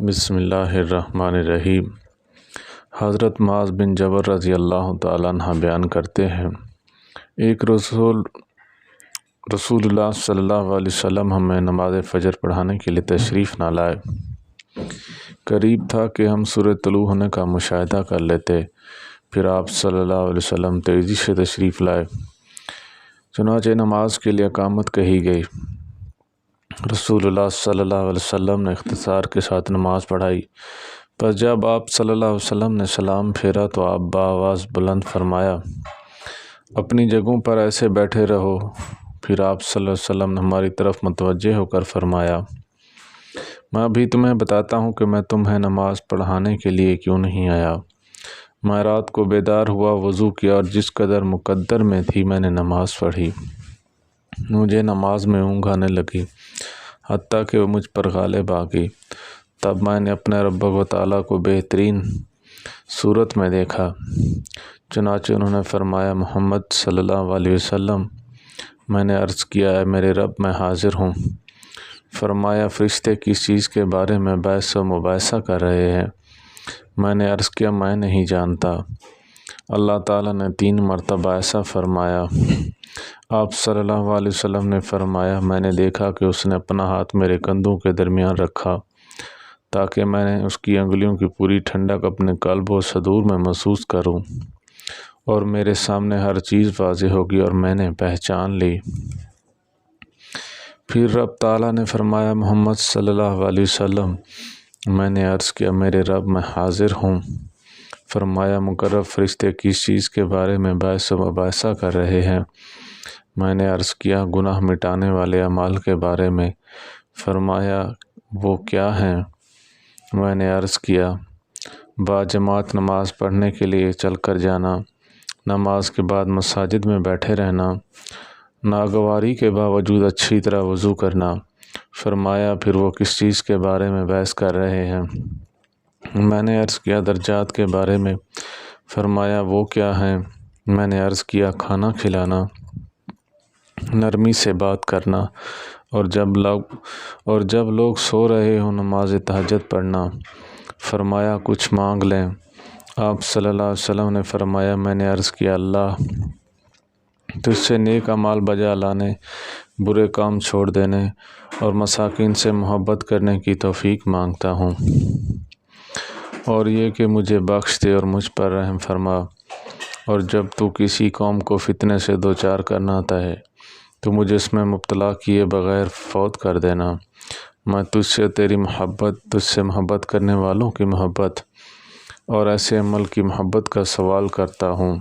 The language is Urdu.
بسم اللہ الرحمن الرحیم۔ حضرت معاذ بن جبل رضی اللہ تعالیٰ عنہ بیان کرتے ہیں، ایک رسول اللہ صلی اللہ علیہ وسلم ہمیں نماز فجر پڑھانے کے لیے تشریف نہ لائے۔ قریب تھا کہ ہم سورج طلوع ہونے کا مشاہدہ کر لیتے، پھر آپ صلی اللہ علیہ وسلم تیزی سے تشریف لائے، چنانچہ نماز کے لیے اقامت کہی گئی۔ رسول اللہ صلی اللہ علیہ وسلم نے اختصار کے ساتھ نماز پڑھائی، پس جب آپ صلی اللہ علیہ وسلم نے سلام پھیرا تو آپ بآواز بلند فرمایا، اپنی جگہوں پر ایسے بیٹھے رہو۔ پھر آپ صلی اللہ علیہ وسلم نے ہماری طرف متوجہ ہو کر فرمایا، میں ابھی تمہیں بتاتا ہوں کہ میں تمہیں نماز پڑھانے کے لیے کیوں نہیں آیا۔ میں رات کو بیدار ہوا، وضو کیا اور جس قدر مقدر میں تھی میں نے نماز پڑھی۔ مجھے نماز میں اونگ آنے لگی، حتیٰ کہ وہ مجھ پر غالب آ گئی۔ تب میں نے اپنے رب و تعالیٰ کو بہترین صورت میں دیکھا، چنانچہ انہوں نے فرمایا، محمد صلی اللہ علیہ وسلم۔ میں نے عرض کیا، اے میرے رب، میں حاضر ہوں۔ فرمایا، فرشتے کس چیز کے بارے میں بحث و مباحثہ کر رہے ہیں؟ میں نے عرض کیا، میں نہیں جانتا۔ اللہ تعالیٰ نے 3 مرتبہ ایسا فرمایا۔ آپ صلی اللہ علیہ وسلم نے فرمایا، میں نے دیکھا کہ اس نے اپنا ہاتھ میرے کندھوں کے درمیان رکھا تاکہ میں نے اس کی انگلیوں کی پوری ٹھنڈک اپنے قلب و صدور میں محسوس کروں، اور میرے سامنے ہر چیز واضح ہوگی اور میں نے پہچان لی۔ پھر رب تعالیٰ نے فرمایا، محمد صلی اللہ علیہ وسلم۔ میں نے عرض کیا، میرے رب، میں حاضر ہوں۔ فرمایا، مقرب فرشتے کس چیز کے بارے میں بحث و مباحثہ کر رہے ہیں؟ میں نے عرض کیا، گناہ مٹانے والے اعمال کے بارے میں۔ فرمایا، وہ کیا ہیں؟ میں نے عرض کیا، باجماعت نماز پڑھنے کے لیے چل کر جانا، نماز کے بعد مساجد میں بیٹھے رہنا، ناگواری کے باوجود اچھی طرح وضو کرنا۔ فرمایا، پھر وہ کس چیز کے بارے میں بحث کر رہے ہیں؟ میں نے عرض کیا، درجات کے بارے میں۔ فرمایا، وہ کیا ہیں؟ میں نے عرض کیا، کھانا کھلانا، نرمی سے بات کرنا، اور جب لوگ سو رہے ہوں نماز تہجد پڑھنا۔ فرمایا، کچھ مانگ لیں۔ آپ صلی اللہ علیہ وسلم نے فرمایا، میں نے عرض کیا، اللہ تجھ سے نیک اعمال بجا لانے، برے کام چھوڑ دینے اور مساکین سے محبت کرنے کی توفیق مانگتا ہوں، اور یہ کہ مجھے بخش دے اور مجھ پر رحم فرما، اور جب تو کسی قوم کو فتنے سے دوچار کرنا چاہے تو مجھے اس میں مبتلا کیے بغیر فوت کر دینا۔ میں تجھ سے تیری محبت، تجھ سے محبت کرنے والوں کی محبت اور ایسے عمل کی محبت کا سوال کرتا ہوں